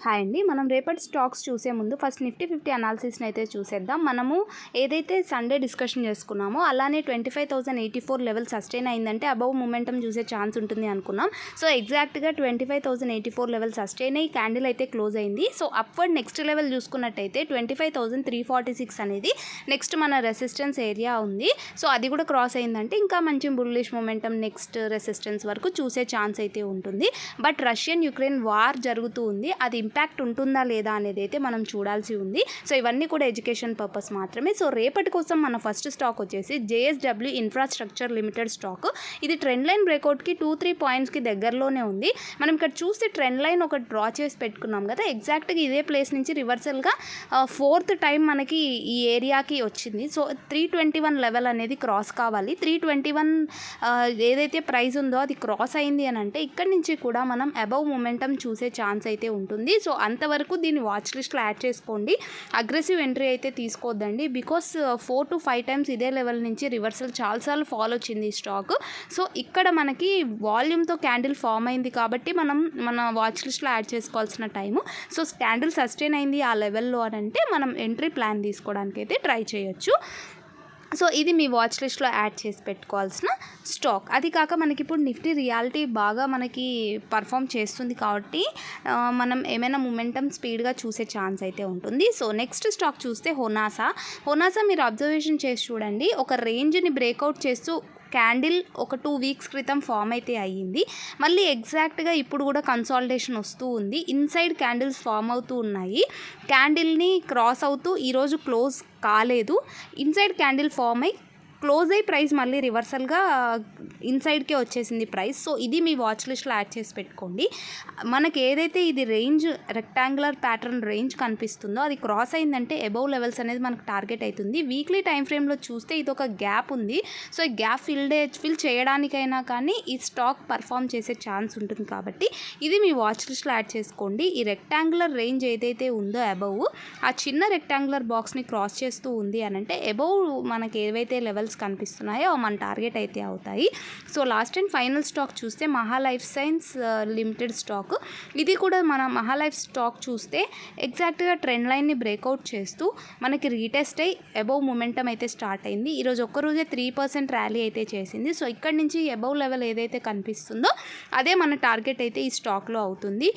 Hi అండి. మనం రేపటి స్టాక్స్ చూసే ముందు ఫస్ట్ నిఫ్టీ 50 అనాలిసిస్ని అయితే చూసేద్దాం. మనము ఏదైతే సండే డిస్కషన్ చేసుకున్నామో అలానే 25,084 లెవెల్ సస్టైన్ అయిందంటే అబవ్ మొమెంటం చూసే ఛాన్స్ ఉంటుంది అనుకున్నాం. సో ఎగ్జాక్ట్గా 25,084 లెవెల్ సస్టైన్ అయ్యి క్యాండిల్ అయితే క్లోజ్ అయింది. సో అప్వర్డ్ నెక్స్ట్ లెవెల్ చూసుకున్నట్టయితే 25,346 అనేది నెక్స్ట్ మన రెసిస్టెన్స్ ఏరియా ఉంది. సో అది కూడా క్రాస్ అయిందంటే ఇంకా మంచి బుల్లిష్ మొమెంటం నెక్స్ట్ రెసిస్టెన్స్ వరకు చూసే ఛాన్స్ అయితే ఉంటుంది. బట్ రష్యన్ యుక్రెయిన్ వార్ జరుగుతూ ఉంది, అది ఇంపాక్ట్ ఉంటుందా లేదా అనేది అయితే మనం చూడాల్సి ఉంది. సో ఇవన్నీ కూడా ఎడ్యుకేషన్ పర్పస్ మాత్రమే. సో రేపటి కోసం మన ఫస్ట్ స్టాక్ వచ్చేసి JSW ఇన్ఫ్రాస్ట్రక్చర్ లిమిటెడ్ స్టాక్. ఇది ట్రెండ్ లైన్ బ్రేక్అవుట్కి 2-3 పాయింట్స్కి దగ్గరలోనే ఉంది. మనం ఇక్కడ చూస్తే ట్రెండ్ లైన్ ఒక డ్రా చేసి పెట్టుకున్నాం కదా, ఎగ్జాక్ట్గా ఇదే ప్లేస్ నుంచి రివర్సల్గా 4th టైం మనకి ఈ ఏరియాకి వచ్చింది. సో 321 లెవెల్ అనేది క్రాస్ కావాలి. 321 ఏదైతే ప్రైస్ ఉందో అది క్రాస్ అయింది అని అంటే ఇక్కడ నుంచి కూడా మనం అబవ్ మొమెంటం చూసే ఛాన్స్ అయితే ఉంటుంది. సో అంతవరకు దీన్ని వాచ్ లిస్ట్లో యాడ్ చేసుకోండి. అగ్రెసివ్ ఎంట్రీ అయితే తీసుకోవద్దండి, బికాస్ 4 to 5 టైమ్స్ ఇదే లెవెల్ నుంచి రివర్సల్ చాలాసార్లు ఫాలో వచ్చింది ఈ స్టాక్. సో ఇక్కడ మనకి వాల్యూమ్తో క్యాండిల్ ఫామ్ అయింది కాబట్టి మనం మన వాచ్ లిస్ట్లో యాడ్ చేసుకోవాల్సిన టైము. సో క్యాండిల్ సస్టైన్ అయింది ఆ లెవెల్లో అని అంటే మనం ఎంట్రీ ప్లాన్ తీసుకోవడానికి అయితే ట్రై చేయొచ్చు. సో ఇది మీ వాచ్ లిస్ట్లో యాడ్ చేసి పెట్టుకోవాల్సిన స్టాక్. అది కాక మనకి ఇప్పుడు నిఫ్టీ రియాలిటీ బాగా మనకి పర్ఫామ్ చేస్తుంది కాబట్టి మనం ఏమైనా మొమెంటం స్పీడ్గా చూసే ఛాన్స్ అయితే ఉంటుంది. సో నెక్స్ట్ స్టాక్ చూస్తే హొనాసా మీరు అబ్జర్వేషన్ చేసి చూడండి, ఒక రేంజ్ని బ్రేక్అవుట్ చేస్తూ క్యాండిల్ ఒక 2 వీక్స్ క్రితం ఫామ్ అయితే అయ్యింది. మళ్ళీ ఎగ్జాక్ట్గా ఇప్పుడు కూడా కన్సాలిడేషన్ వస్తూ ఉంది. ఇన్సైడ్ క్యాండిల్స్ ఫామ్ అవుతూ ఉన్నాయి. క్యాండిల్ని క్రాస్ అవుతూ ఈరోజు క్లోజ్ కాలేదు. ఇన్సైడ్ క్యాండిల్ ఫామ్ అయ్యి క్లోజ్ అయ్యి ప్రైస్ మళ్ళీ రివర్సల్గా ఇన్సైడ్కే వచ్చేసింది ప్రైస్. సో ఇది మీ వాచ్ లిస్ట్లో యాడ్ చేసి పెట్టుకోండి. మనకి ఏదైతే ఇది రేంజ్ రెక్టాంగులర్ ప్యాటర్న్ రేంజ్ కనిపిస్తుందో అది క్రాస్ అయిందంటే అబవ్ లెవెల్స్ అనేది మనకు టార్గెట్ అవుతుంది. వీక్లీ టైం ఫ్రేమ్లో చూస్తే ఇది ఒక గ్యాప్ ఉంది. సో ఈ గ్యాప్ ఫిల్ చేయడానికైనా కానీ ఈ స్టాక్ పర్ఫామ్ చేసే ఛాన్స్ ఉంటుంది కాబట్టి ఇది మీ వాచ్ లిస్ట్లో యాడ్ చేసుకోండి. ఈ రెక్టాంగులర్ రేంజ్ ఏదైతే ఉందో అబవ్, ఆ చిన్న రెక్టాంగులర్ బాక్స్ని క్రాస్ చేస్తూ ఉంది అని అంటే అబవ్ మనకి ఏవైతే లెవెల్స్ కనిపిస్తున్నాయో మన టార్గెట్ అయితే అవుతాయి. So last and final stock చూస్తే మహా లైఫ్ సైన్స్ లిమిటెడ్ స్టాక్. ఇది కూడా మన మహా లైఫ్ స్టాక్ చూస్తే ఎగ్జాక్ట్గా ట్రెండ్ లైన్ని బ్రేక్అవుట్ చేస్తూ మనకి రీటెస్ట్ అయ్యి అబవ్ మొమెంటం అయితే స్టార్ట్ అయింది. ఈరోజు ఒక్కరోజే 3% ర్యాలీ అయితే చేసింది. సో ఇక్కడ నుంచి అబవ్ లెవెల్ ఏదైతే కనిపిస్తుందో అదే మన టార్గెట్ అయితే ఈ స్టాక్లో అవుతుంది.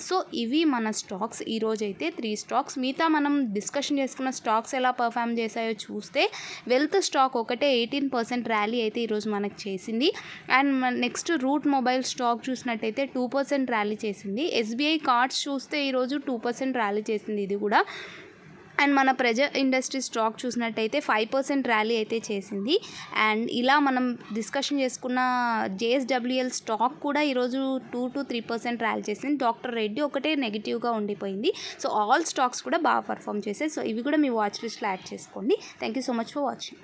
సో ఇవి మన స్టాక్స్. ఈరోజు అయితే 3 స్టాక్స్. మిగతా మనం డిస్కషన్ చేసుకున్న స్టాక్స్ ఎలా పర్ఫామ్ చేశాయో చూస్తే వెల్త్ స్టాక్ ఒకటే 18% ర్యాలీ అయితే ఈరోజు మనకు చేసింది. And next Route Mobile stock చూసినట్టయితే 2% ర్యాలీ చేసింది. SBI కార్డ్స్ చూస్తే ఈరోజు 2% ర్యాలీ చేసింది ఇది కూడా. అండ్ మన ప్రెజర్ ఇండస్ట్రీ స్టాక్ చూసినట్టయితే 5% ర్యాలీ అయితే చేసింది. అండ్ ఇలా మనం డిస్కషన్ చేసుకున్న JSWL స్టాక్ కూడా ఈరోజు 2 to 3% ర్యాలీ చేసింది. డాక్టర్ రెడ్డి ఒకటే నెగిటివ్గా ఉండిపోయింది. సో ఆల్ స్టాక్స్ కూడా బాగా పర్ఫామ్ చేసాయి. సో ఇవి కూడా మీ వాచ్ లిస్ట్లో యాడ్ చేసుకోండి. Thank you so much for watching.